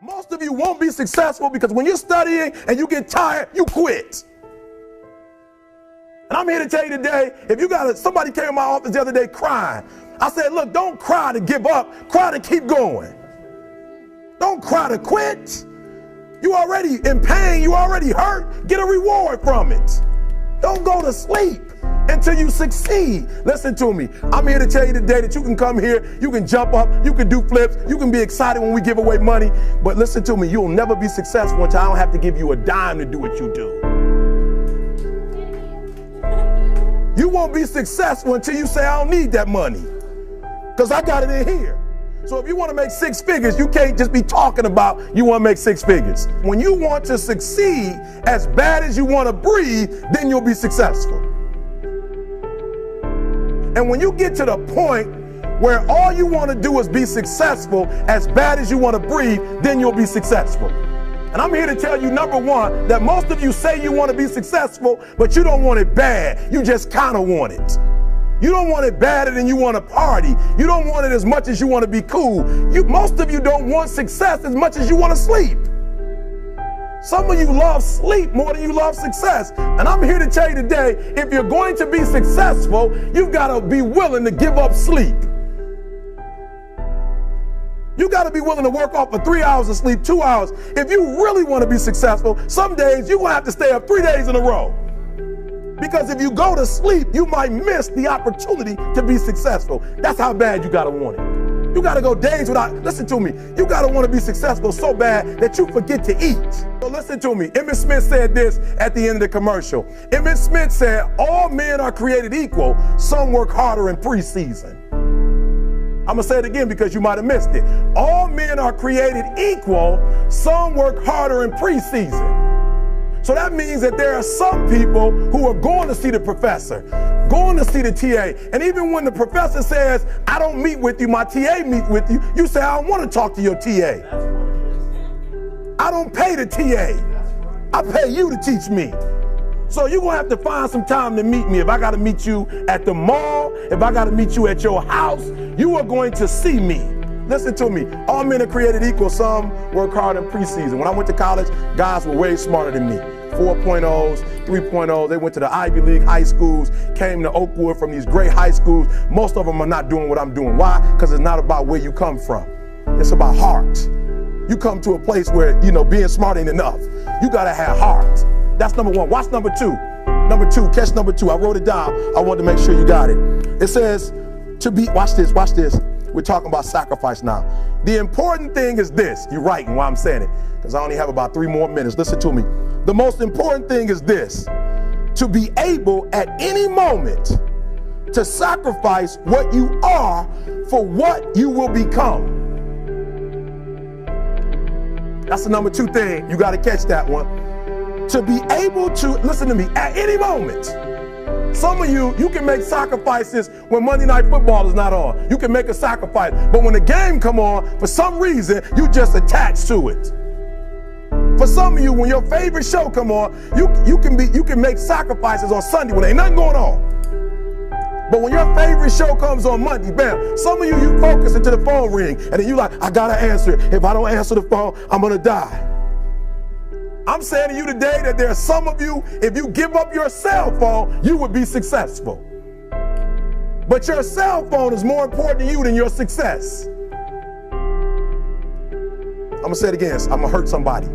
Most of you won't be successful because when you're studying and you get tired, you quit. And I'm here to tell you today, if you got somebody came in my office the other day crying. I said, look, don't cry to give up, cry to keep going. Don't cry to quit. You already in pain, you already hurt, get a reward from it. Don't go to sleep until you succeed. Listen to me. I'm here to tell you today that you can come here, you can jump up, you can do flips, you can be excited when we give away money. But listen to me, you'll never be successful until I don't have to give you a dime to do what you do. You won't be successful until you say, I don't need that money, because I got it in here. So if you want to make six figures, you can't just be talking about you want to make six figures. When you want to succeed as bad as you want to breathe, then you'll be successful. And when you get to the point where all you want to do is be successful as bad as you want to breathe, then you'll be successful. And I'm here to tell you, number one, that most of you say you want to be successful, but you don't want it bad. You just kind of want it. You don't want it badder than you want to party. You don't want it as much as you want to be cool. Most of you don't want success as much as you want to sleep. Some of you love sleep more than you love success. And I'm here to tell you today, if you're going to be successful, you've got to be willing to give up sleep. You got to be willing to work off for 3 hours of sleep, 2 hours. If you really want to be successful, some days you're going to have to stay up 3 days in a row. Because if you go to sleep, you might miss the opportunity to be successful. That's how bad you got to want it. You got to go days without, listen to me, you got to want to be successful so bad that you forget to eat. So listen to me. Emmitt Smith said this at the end of the commercial. Emmitt Smith said, all men are created equal. Some work harder in preseason. I'm going to say it again because you might have missed it. All men are created equal. Some work harder in preseason. So that means that there are some people who are going to see the professor, going to see the TA. And even when the professor says, I don't meet with you, my TA meet with you, you say, I don't want to talk to your TA. I don't pay the TA. I pay you to teach me. So you're going to have to find some time to meet me. If I got to meet you at the mall, if I got to meet you at your house, you are going to see me. Listen to me. All men are created equal. Some work hard in preseason. When I went to college, guys were way smarter than me. 4.0s, 3.0s. They went to the Ivy League high schools, came to Oakwood from these great high schools. Most of them are not doing what I'm doing. Why? Because it's not about where you come from. It's about heart. You come to a place where, being smart ain't enough. You got to have heart. That's number one. Watch number two. Number two, catch number two. I wrote it down. I wanted to make sure you got it. It says to be, watch this. We're talking about sacrifice now. The important thing is this. You're writing while I'm saying it, because I only have about 3 more minutes. Listen to me. The most important thing is this: to be able at any moment to sacrifice what you are for what you will become. That's the number 2 thing. You got to catch that one. To be able to, listen to me, at any moment. Some of you can make sacrifices when Monday Night Football is not on. You can make a sacrifice. But when the game come on, for some reason, you just attach to it. For some of you, when your favorite show come on, you can make sacrifices on Sunday when ain't nothing going on. But when your favorite show comes on Monday, bam, some of you focus until the phone ring, and then you like, I gotta answer it. If I don't answer the phone, I'm gonna die. I'm saying to you today that there are some of you, if you give up your cell phone, you would be successful. But your cell phone is more important to you than your success. I'm gonna say it again. I'm gonna hurt somebody.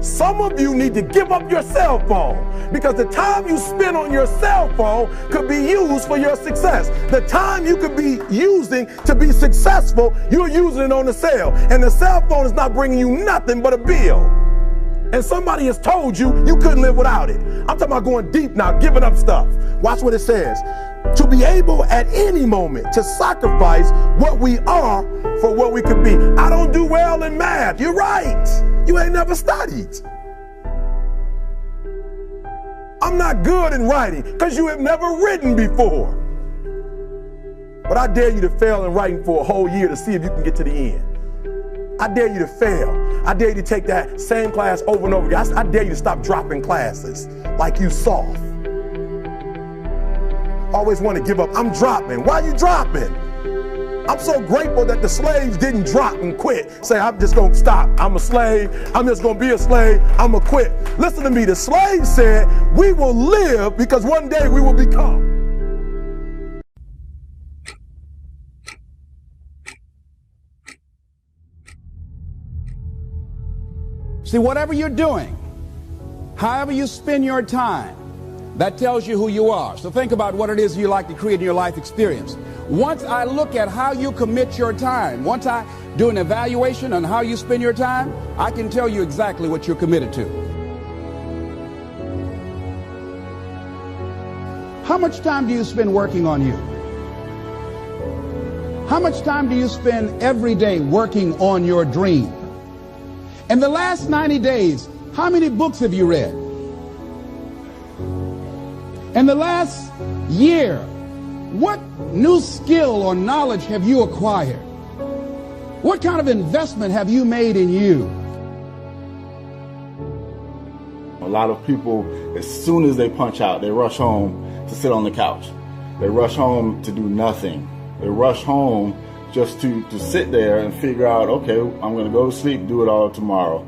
Some of you need to give up your cell phone, because the time you spend on your cell phone could be used for your success. The time you could be using to be successful, you're using it on the cell. And the cell phone is not bringing you nothing but a bill. And somebody has told you you couldn't live without it. I'm talking about going deep now, giving up stuff. Watch what it says. To be able at any moment to sacrifice what we are for what we could be. I don't do well in math. You're right. You ain't never studied. I'm not good in writing because you have never written before. But I dare you to fail in writing for a whole year to see if you can get to the end. I dare you to fail. I dare you to take that same class over and over again. I dare you to stop dropping classes like you soft. Always want to give up. I'm dropping. Why are you dropping? I'm so grateful that the slaves didn't drop and quit. Say, I'm just gonna stop. I'm a slave. I'm just gonna be a slave. I'm gonna quit. Listen to me. The slaves said, we will live because one day we will become. See, whatever you're doing, however you spend your time, that tells you who you are. So think about what it is you like to create in your life experience. Once I look at how you commit your time, once I do an evaluation on how you spend your time, I can tell you exactly what you're committed to. How much time do you spend working on you? How much time do you spend every day working on your dream? In the last 90 days, how many books have you read? In the last year, what new skill or knowledge have you acquired? What kind of investment have you made in you? A lot of people, as soon as they punch out, they rush home to sit on the couch. They rush home to do nothing. They rush home just to sit there and figure out, okay, I'm going to go to sleep, do it all tomorrow.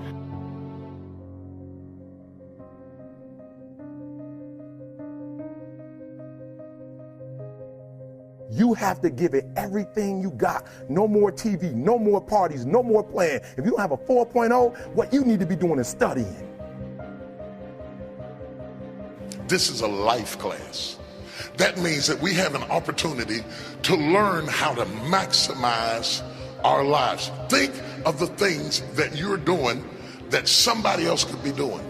You have to give it everything you got. No more TV, no more parties, no more playing. If you don't have a 4.0, what you need to be doing is studying. This is a life class. That means that we have an opportunity to learn how to maximize our lives. Think of the things that you're doing that somebody else could be doing.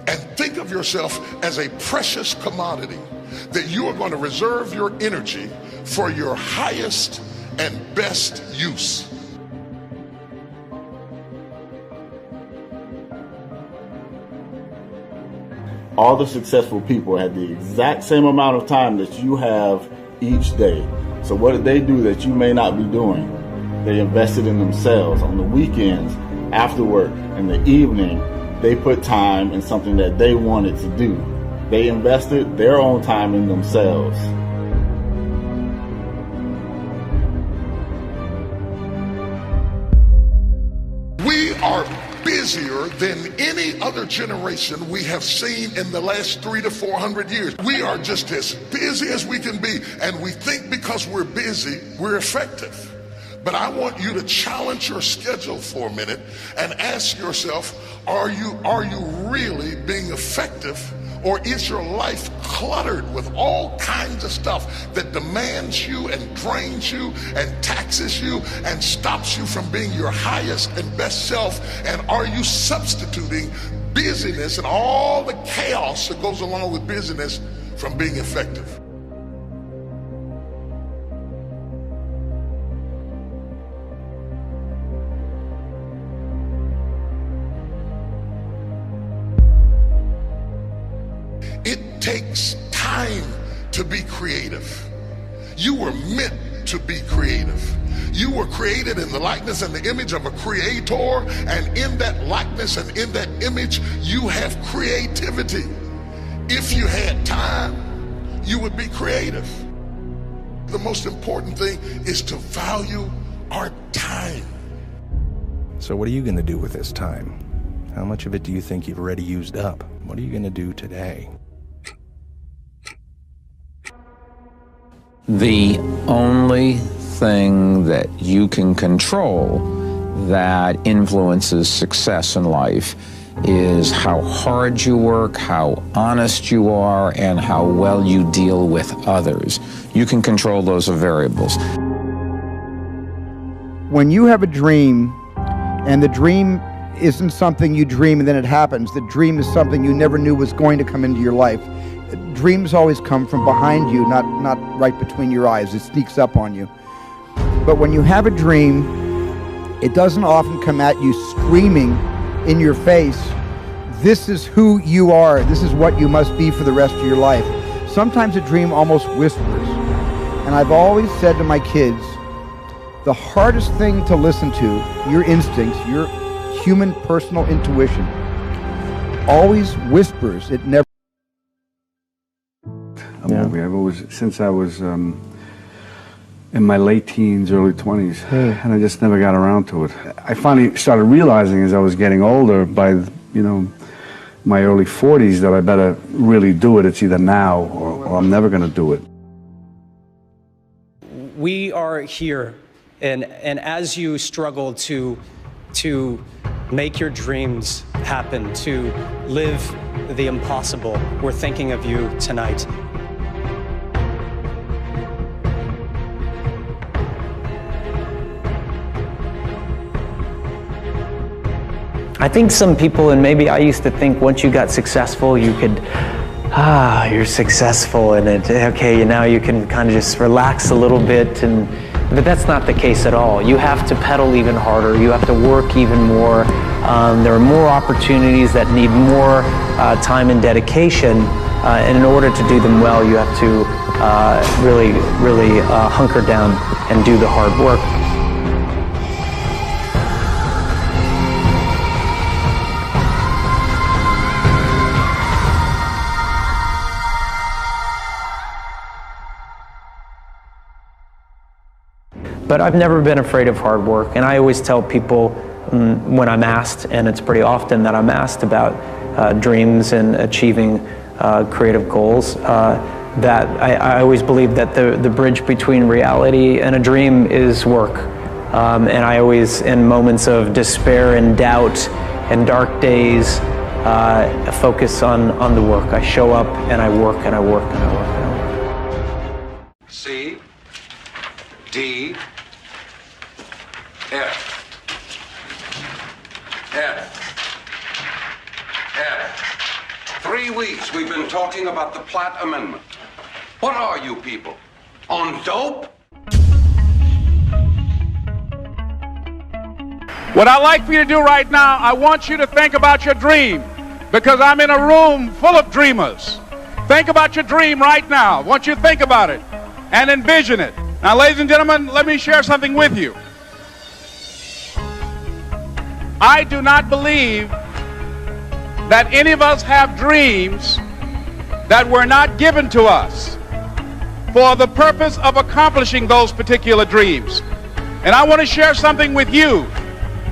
And think of yourself as a precious commodity that you are going to reserve your energy for your highest and best use. All the successful people had the exact same amount of time that you have each day. So what did they do that you may not be doing? They invested in themselves. On the weekends, after work, in the evening, they put time in something that they wanted to do. They invested their own time in themselves. We are busier than any other generation we have seen in the last 300 to 400 years. We are just as busy as we can be, and we think because we're busy, we're effective. But I want you to challenge your schedule for a minute and ask yourself, are you really being effective? Or is your life cluttered with all kinds of stuff that demands you and drains you and taxes you and stops you from being your highest and best self? And are you substituting busyness and all the chaos that goes along with busyness from being effective? It takes time to be creative. You were meant to be creative. You were created in the likeness and the image of a creator, and in that likeness and in that image, you have creativity. If you had time, you would be creative. The most important thing is to value our time. So what are you going to do with this time? How much of it do you think you've already used up? What are you going to do today? The only thing that you can control that influences success in life is how hard you work, how honest you are, and how well you deal with others. You can control those variables. When you have a dream, and the dream isn't something you dream and then it happens, the dream is something you never knew was going to come into your life. Dreams always come from behind you, not right between your eyes. It sneaks up on you. But when you have a dream, it doesn't often come at you screaming in your face, this is who you are, this is what you must be for the rest of your life. Sometimes a dream almost whispers. And I've always said to my kids, the hardest thing to listen to, your instincts, your human personal intuition, always whispers. It never. A movie. I've always, since I was 12 or 13, I always wanted to in my late teens, early 20s, and I just never got around to it. I finally started realizing as I was getting older, by, you know, my early 40s, that I better really do it. It's either now or I'm never going to do it. We are here, and as you struggle to make your dreams happen, to live the impossible, we're thinking of you tonight. I think some people, and maybe I used to think once you got successful, you could, you're successful and okay, now you can kind of just relax a little bit, but that's not the case at all. You have to pedal even harder, you have to work even more. There are more opportunities that need more time and dedication, and in order to do them well, you have to really hunker down and do the hard work. But I've never been afraid of hard work, and I always tell people when I'm asked, and it's pretty often that I'm asked about dreams and achieving creative goals, that I always believe that the bridge between reality and a dream is work. And I always, in moments of despair and doubt and dark days, focus on the work. I show up and I work and I work and I work and I work. C, D, F. 3 weeks we've been talking about the Platt Amendment. What are you people? On dope? What I'd like for you to do right now, I want you to think about your dream, because I'm in a room full of dreamers. Think about your dream right now. I want you to think about it and envision it. Now, ladies and gentlemen, let me share something with you. I do not believe that any of us have dreams that were not given to us for the purpose of accomplishing those particular dreams. And I want to share something with you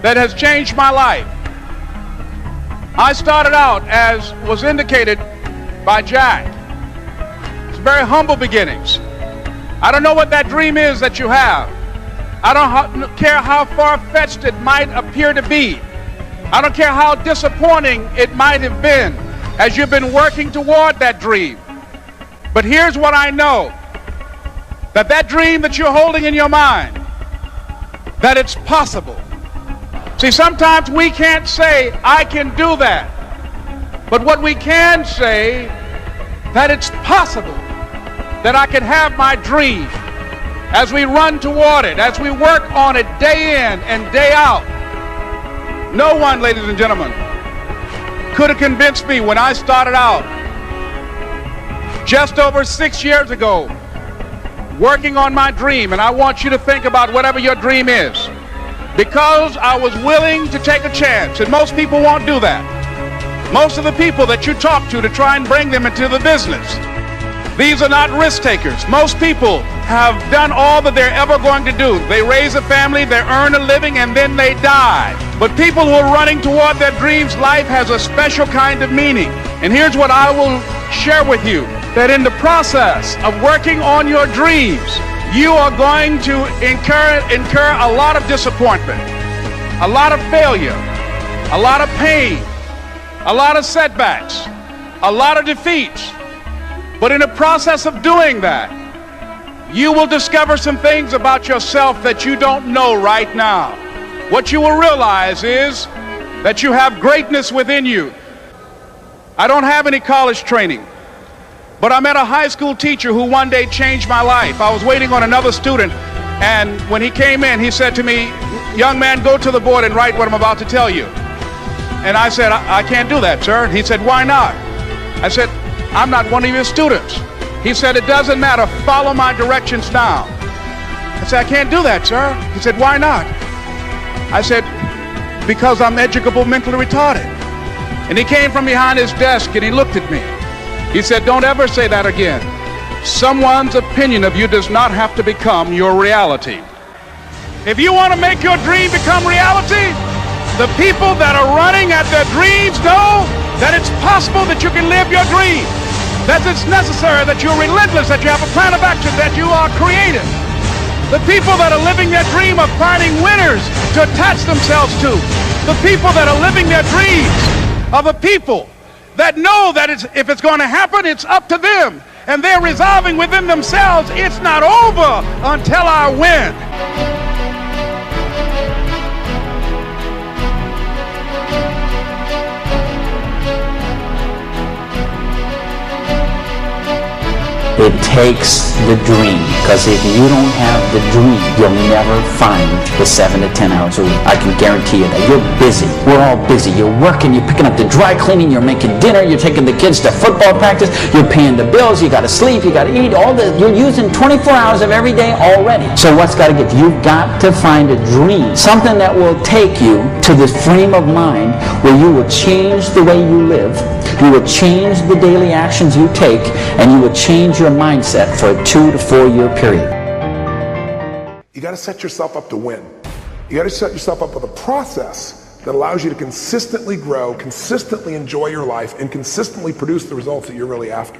that has changed my life. I started out, as was indicated by Jack, it's very humble beginnings. I don't know what that dream is that you have. I don't care how far-fetched it might appear to be. I don't care how disappointing it might have been as you've been working toward that dream. But here's what I know, that dream that you're holding in your mind, that it's possible. See, sometimes we can't say, I can do that. But what we can say, that it's possible that I can have my dream. As we run toward it, as we work on it day in and day out. No one, ladies and gentlemen, could have convinced me when I started out just over 6 years ago working on my dream. And I want you to think about whatever your dream is, because I was willing to take a chance, and most people won't do that. Most of the people that you talk to try and bring them into the business, these are not risk takers. Most people have done all that they're ever going to do. They raise a family, they earn a living, and then they die. But people who are running toward their dreams, life has a special kind of meaning. And here's what I will share with you, that in the process of working on your dreams, you are going to incur a lot of disappointment, a lot of failure, a lot of pain, a lot of setbacks, a lot of defeats. But in the process of doing that, you will discover some things about yourself that you don't know right now. What you will realize is that you have greatness within you. I don't have any college training, but I met a high school teacher who one day changed my life. I was waiting on another student, and when he came in, he said to me, young man, go to the board and write what I'm about to tell you. And I said, I can't do that, sir. He said, why not? I said, I'm not one of your students. He said, it doesn't matter, follow my directions now. I said, I can't do that, sir. He said, why not? I said, because I'm educable mentally retarded. And he came from behind his desk and he looked at me. He said, don't ever say that again. Someone's opinion of you does not have to become your reality. If you want to make your dream become reality, the people that are running at their dreams know that it's possible that you can live your dream, that it's necessary, that you're relentless, that you have a plan of action, that you are creative. The people that are living their dream of finding winners to attach themselves to. The people that are living their dreams are the people that know that if it's going to happen, it's up to them. And they're resolving within themselves, it's not over until I win. It takes the dream, because if you don't have the dream, you'll never find the 7 to 10 hours a week. I can guarantee you that. You're busy. We're all busy. You're working, you're picking up the dry cleaning, you're making dinner, you're taking the kids to football practice, you're paying the bills, you gotta sleep, you gotta eat, you're using 24 hours of every day already. So what's gotta give? You've got to find a dream, something that will take you to this frame of mind where you will change the way you live, you will change the daily actions you take, and you will change your mindset for a 2 to 4 year period. You got to set yourself up to win. You got to set yourself up with a process that allows you to consistently grow, consistently enjoy your life, and consistently produce the results that you're really after.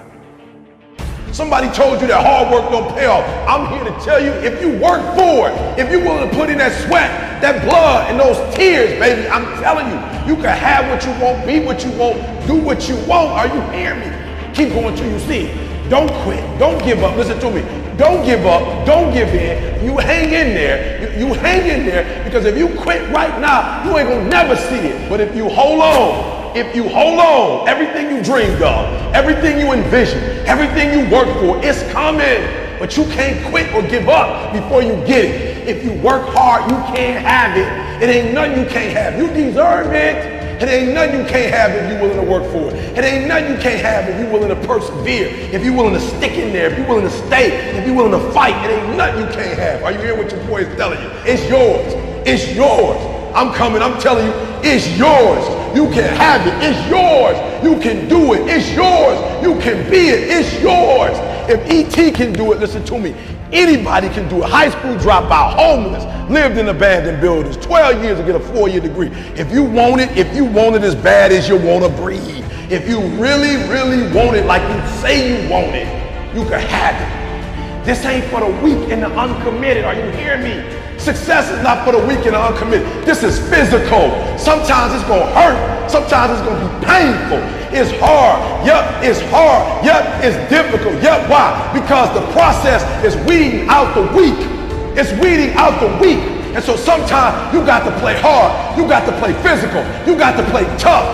Somebody told you that hard work don't pay off. I'm here to tell you, if you work for it, if you're willing to put in that sweat, that blood, and those tears, baby, I'm telling you, you can have what you want, be what you want, do what you want. Are you hearing me? Keep going till you see it. Don't quit. Don't give up. Listen to me. Don't give up. Don't give in. You hang in there. You hang in there, because if you quit right now, you ain't gonna never see it. But if you hold on, everything you dreamed of, everything you envisioned, everything you worked for, it's coming. But you can't quit or give up before you get it. If you work hard, you can't have it. It ain't nothing you can't have. You deserve it. It ain't nothing you can't have if you're willing to work for it. It ain't nothing you can't have if you're willing to persevere, if you're willing to stick in there, if you're willing to stay, if you're willing to fight. It ain't nothing you can't have. Are you hearing what your boy is telling you? It's yours. It's yours. I'm coming. I'm telling you, it's yours. You can have it. It's yours. You can do it. It's yours. You can be it. It's yours. If E.T. can do it, listen to me, anybody can do it. High school dropout, homeless, lived in abandoned buildings, 12 years to get a 4-year degree. If you want it as bad as you want to breathe, if you really, really want it like you say you want it, you can have it. This ain't for the weak and the uncommitted. Are you hearing me? Success is not for the weak and the uncommitted. This is physical. Sometimes it's going to hurt. Sometimes it's going to be painful. It's hard. Yep, it's hard. Yep, it's difficult. Yep, why? Because the process is weeding out the weak. It's weeding out the weak. And so sometimes you got to play hard. You got to play physical. You got to play tough.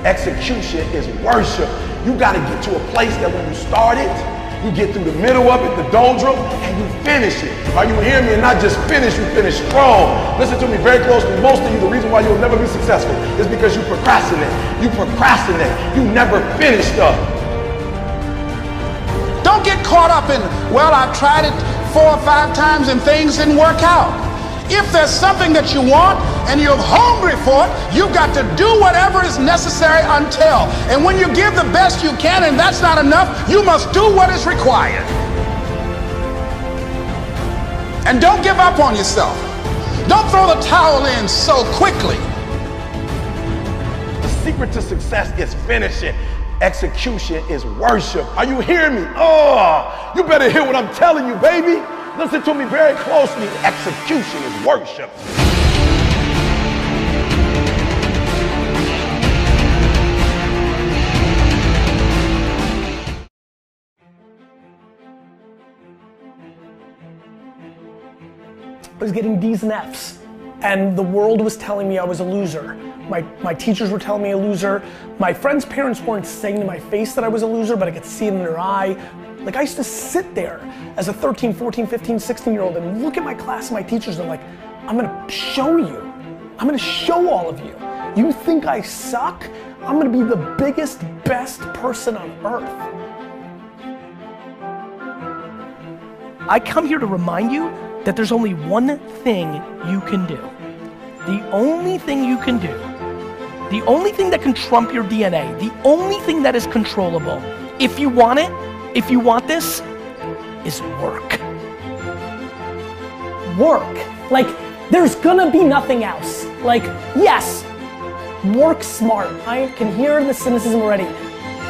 Execution is worship. You got to get to a place that when you start it, you get through the middle of it, the doldrum, and you finish it. Are you hearing me? And not just finish, you finish strong. Listen to me very closely. Most of you, the reason why you'll never be successful is because you procrastinate. You procrastinate. You never finish stuff. Don't get caught up in, well, I've tried it 4 or 5 times and things didn't work out. If there's something that you want and you're hungry for it, you've got to do whatever is necessary until. And when you give the best you can and that's not enough, you must do what is required. And don't give up on yourself. Don't throw the towel in so quickly. The secret to success is finishing. Execution is worship. Are you hearing me? Oh, you better hear what I'm telling you, baby. Listen to me very closely. Execution is worship. I was getting D's and F's, and the world was telling me I was a loser. My teachers were telling me a loser. My friends' parents weren't saying to my face that I was a loser, but I could see it in their eye. Like, I used to sit there as a 13, 14, 15, 16-year-old and look at my class and my teachers and I'm like, I'm gonna show you. I'm gonna show all of you. You think I suck? I'm gonna be the biggest, best person on earth. I come here to remind you that there's only one thing you can do. The only thing you can do, the only thing that can trump your DNA, the only thing that is controllable, if you want it, if you want this, is work. Work. Like, there's gonna be nothing else. Like, yes, work smart. I can hear the cynicism already.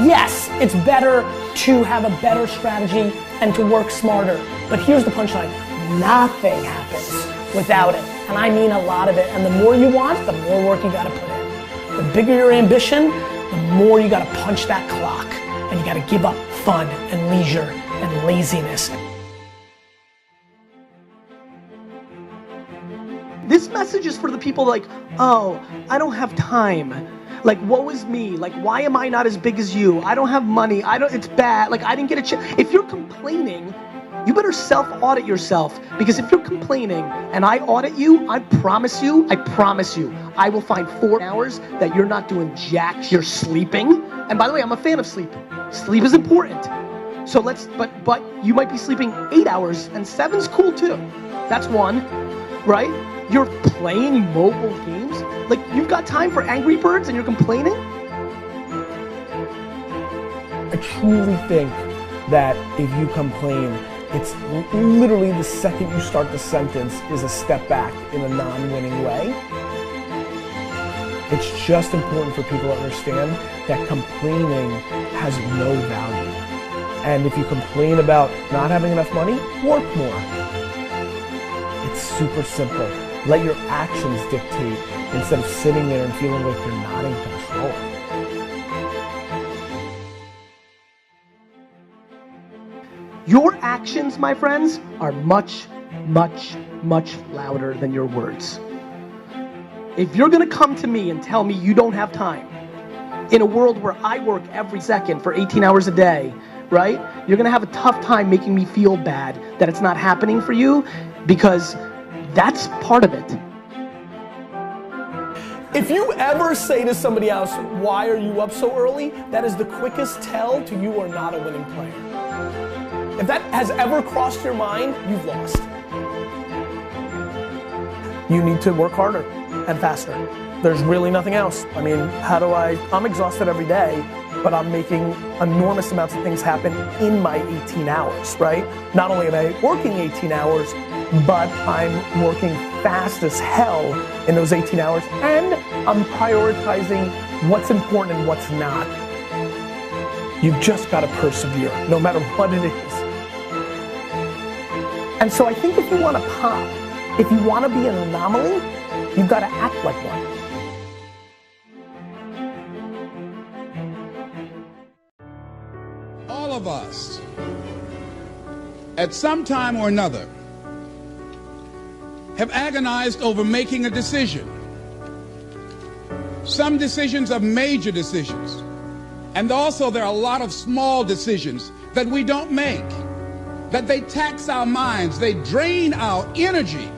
Yes, it's better to have a better strategy and to work smarter. But here's the punchline. Nothing happens without it. And I mean a lot of it. And the more you want, the more work you gotta put in. The bigger your ambition, the more you gotta punch that clock. And you gotta give up fun and leisure and laziness. This message is for the people like, oh, I don't have time. Like, woe is me. Like, why am I not as big as you? I don't have money. It's bad. Like, I didn't get a chance. If you're complaining, you better self-audit yourself, because if you're complaining and I audit you, I promise you, I will find 4 hours that you're not doing jack. You're sleeping. And by the way, I'm a fan of sleep. Sleep is important. So but you might be sleeping 8 hours, and 7's cool too. That's one, right? You're playing mobile games. Like, you've got time for Angry Birds and you're complaining? I truly think that if you complain, it's literally the second you start the sentence is a step back in a non-winning way. It's just important for people to understand that complaining has no value. And if you complain about not having enough money, work more. It's super simple. Let your actions dictate instead of sitting there and feeling like you're not in control. Your actions, my friends, are much, much, much louder than your words. If you're gonna come to me and tell me you don't have time, in a world where I work every second for 18 hours a day, right? You're gonna have a tough time making me feel bad that it's not happening for you, because that's part of it. If you ever say to somebody else, why are you up so early? That is the quickest tell to you are not a winning player. If that has ever crossed your mind, you've lost. You need to work harder and faster. There's really nothing else. I mean, I'm exhausted every day, but I'm making enormous amounts of things happen in my 18 hours, right? Not only am I working 18 hours, but I'm working fast as hell in those 18 hours, and I'm prioritizing what's important and what's not. You've just got to persevere, no matter what it is. And so I think if you want to pop, if you want to be an anomaly, you've got to act like one. All of us, at some time or another, have agonized over making a decision. Some decisions are major decisions. And also there are a lot of small decisions that we don't make, that they tax our minds, they drain our energy,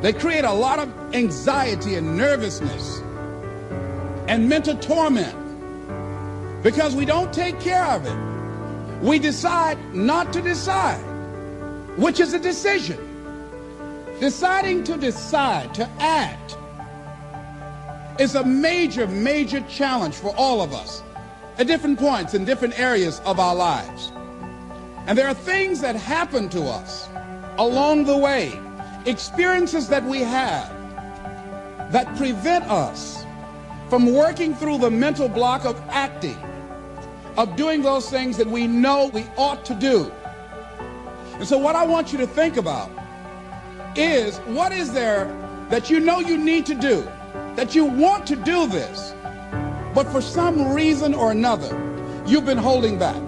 they create a lot of anxiety and nervousness and mental torment because we don't take care of it. We decide not to decide, which is a decision. Deciding to decide, to act, is a major, major challenge for all of us at different points in different areas of our lives. And there are things that happen to us along the way, experiences that we have that prevent us from working through the mental block of acting, of doing those things that we know we ought to do. And so what I want you to think about is, what is there that you know you need to do, that you want to do this, but for some reason or another, you've been holding back.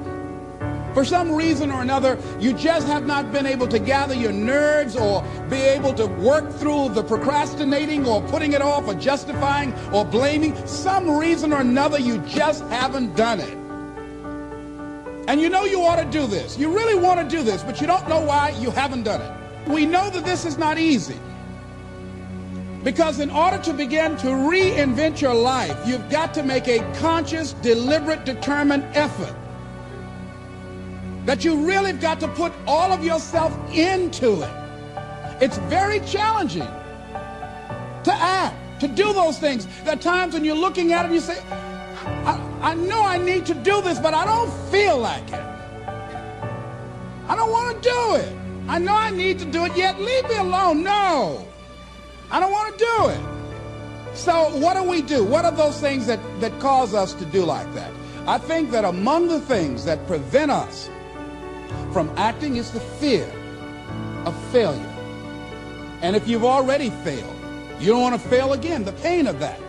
For some reason or another, you just have not been able to gather your nerves or be able to work through the procrastinating or putting it off or justifying or blaming. Some reason or another, you just haven't done it. And you know you ought to do this. You really want to do this, but you don't know why you haven't done it. We know that this is not easy, because in order to begin to reinvent your life, you've got to make a conscious, deliberate, determined effort. That you really have got to put all of yourself into it. It's very challenging to act, to do those things. There are times when you're looking at it and you say, I know I need to do this, but I don't feel like it. I don't want to do it. I know I need to do it, yet leave me alone. No, I don't want to do it. So what do we do? What are those things that cause us to do like that? I think that among the things that prevent us from acting is the fear of failure. And if you've already failed, you don't want to fail again. The pain of that,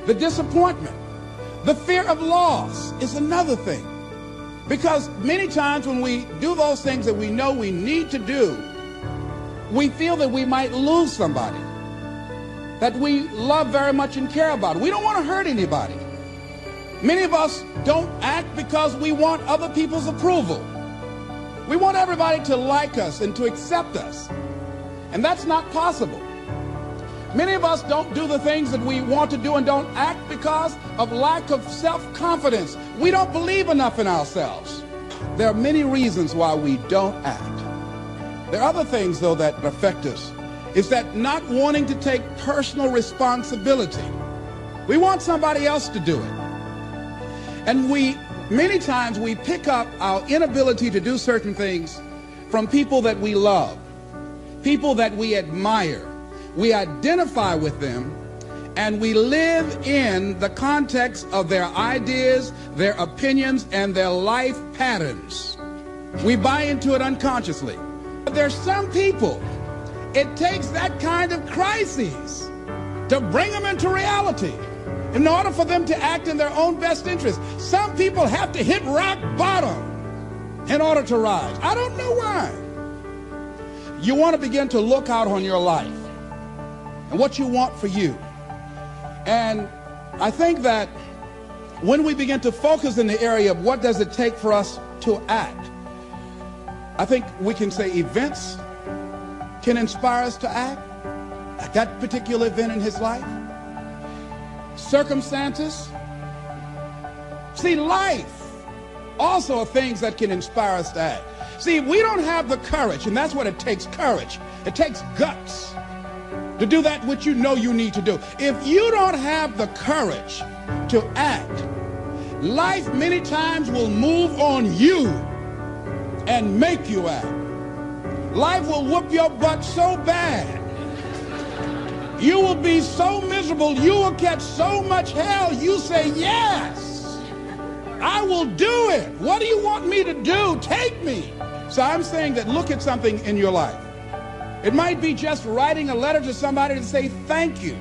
the disappointment, the fear of loss is another thing. Because many times when we do those things that we know we need to do, we feel that we might lose somebody that we love very much and care about. We don't want to hurt anybody. Many of us don't act because we want other people's approval. We want everybody to like us and to accept us. And that's not possible. Many of us don't do the things that we want to do and don't act because of lack of self-confidence. We don't believe enough in ourselves. There are many reasons why we don't act. There are other things, though, that affect us. Is that not wanting to take personal responsibility. We want somebody else to do it. And many times we pick up our inability to do certain things from people that we love, people that we admire. We identify with them, and we live in the context of their ideas, their opinions, and their life patterns. We buy into it unconsciously. But there's some people, it takes that kind of crises to bring them into reality in order for them to act in their own best interest. Some people have to hit rock bottom in order to rise. I don't know why. You want to begin to look out on your life and what you want for you. And I think that when we begin to focus in the area of what does it take for us to act, I think we can say events can inspire us to act, like that particular event in his life. Circumstances. See, life also are things that can inspire us to act. See, we don't have the courage, and that's what it takes, courage. It takes guts to do that which you know you need to do. If you don't have the courage to act, life many times will move on you and make you act. Life will whoop your butt so bad. You will be so miserable. You will catch so much hell. You say, yes, I will do it. What do you want me to do? Take me. So I'm saying that look at something in your life. It might be just writing a letter to somebody to say thank you.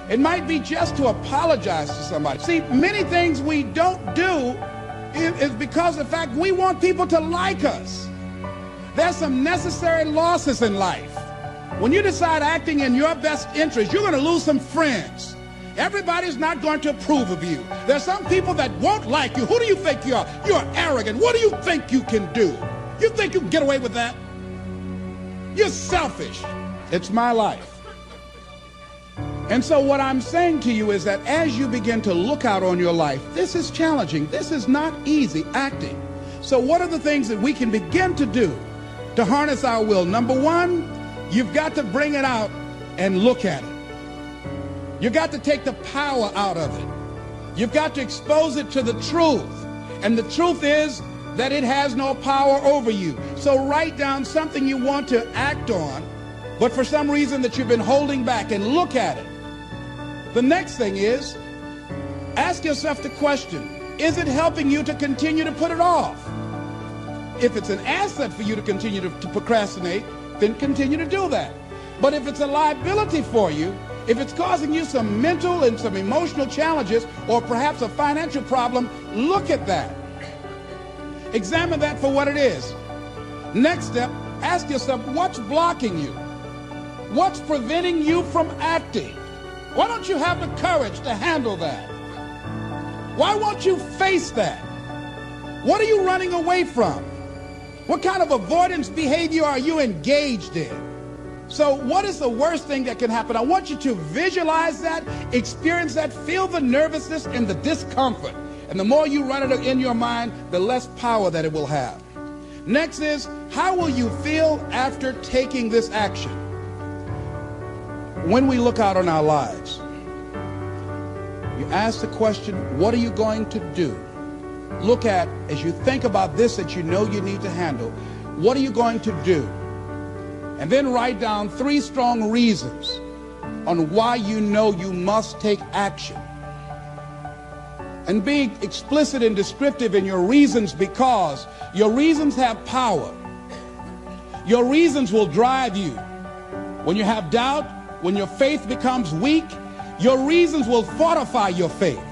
It might be just to apologize to somebody. See, many things we don't do is because of the fact we want people to like us. There's some necessary losses in life. When you decide acting in your best interest, you're going to lose some friends. Everybody's not going to approve of you. There's some people that won't like you. Who do you think you are? You're arrogant. What do you think you can do? You think you can get away with that? You're selfish. It's my life. And so what I'm saying to you is that as you begin to look out on your life, this is challenging. This is not easy acting. So what are the things that we can begin to do to harness our will? Number one, you've got to bring it out and look at it. You've got to take the power out of it. You've got to expose it to the truth. And the truth is that it has no power over you. So write down something you want to act on, but for some reason that you've been holding back, and look at it. The next thing is, ask yourself the question, is it helping you to continue to put it off? If it's an asset for you to continue to procrastinate, then continue to do that. But if it's a liability for you, if it's causing you some mental and some emotional challenges, or perhaps a financial problem, look at that. Examine that for what it is. Next step, ask yourself, what's blocking you? What's preventing you from acting? Why don't you have the courage to handle that? Why won't you face that? What are you running away from? What kind of avoidance behavior are you engaged in? So what is the worst thing that can happen? I want you to visualize that, experience that, feel the nervousness and the discomfort. And the more you run it in your mind, the less power that it will have. Next is, how will you feel after taking this action? When we look out on our lives, you ask the question, what are you going to do? Look at, as you think about this that you know you need to handle, what are you going to do? And then write down 3 strong reasons on why you know you must take action. And be explicit and descriptive in your reasons, because your reasons have power. Your reasons will drive you. When you have doubt, when your faith becomes weak, your reasons will fortify your faith.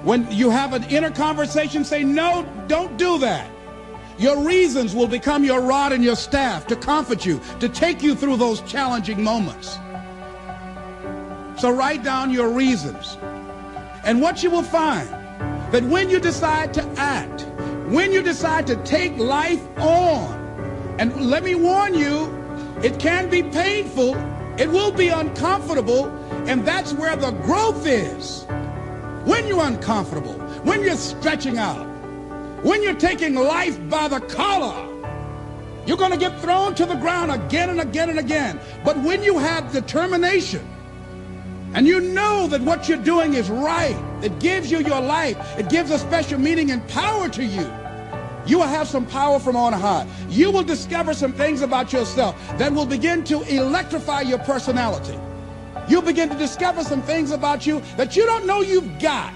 When you have an inner conversation, say, no, don't do that. Your reasons will become your rod and your staff to comfort you, to take you through those challenging moments. So write down your reasons. And what you will find, that when you decide to act, when you decide to take life on, and let me warn you, it can be painful, it will be uncomfortable, and that's where the growth is. When you're uncomfortable, when you're stretching out, when you're taking life by the collar, you're going to get thrown to the ground again and again and again. But when you have determination, and you know that what you're doing is right, it gives you your life, it gives a special meaning and power to you, you will have some power from on high. You will discover some things about yourself that will begin to electrify your personality. You'll begin to discover some things about you that you don't know you've got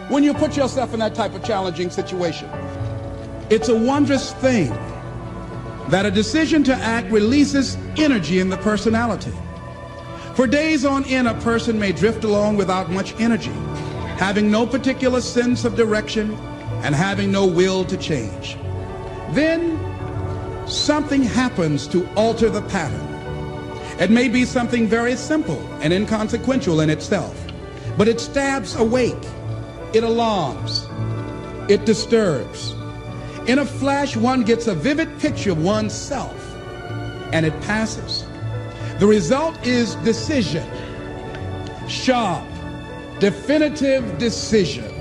when you put yourself in that type of challenging situation. It's a wondrous thing that a decision to act releases energy in the personality. For days on end, a person may drift along without much energy, having no particular sense of direction and having no will to change. Then something happens to alter the pattern. It may be something very simple and inconsequential in itself, but it stabs awake, it alarms, it disturbs. In a flash, one gets a vivid picture of oneself, and it passes. The result is decision, sharp, definitive decision.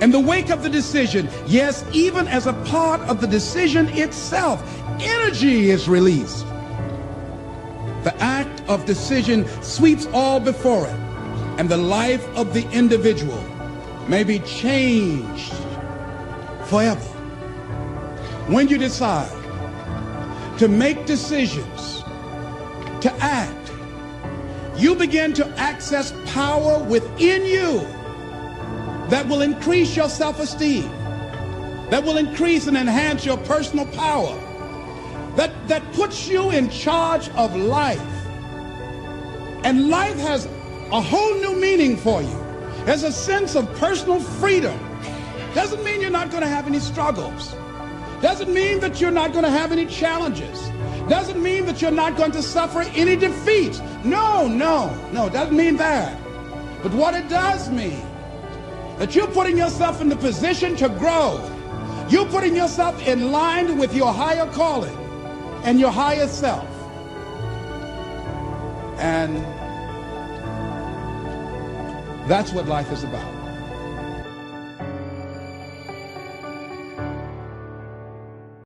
In the wake of the decision, yes, even as a part of the decision itself, energy is released. The act of decision sweeps all before it, and the life of the individual may be changed forever. When you decide to make decisions, to act, you begin to access power within you that will increase your self-esteem, that will increase and enhance your personal power, that puts you in charge of life. And life has a whole new meaning for you. There's a sense of personal freedom. Doesn't mean you're not going to have any struggles. Doesn't mean that you're not going to have any challenges. Doesn't mean that you're not going to suffer any defeats. No, doesn't mean that. But what it does mean, that you're putting yourself in the position to grow. You're putting yourself in line with your higher calling and your higher self. And that's what life is about.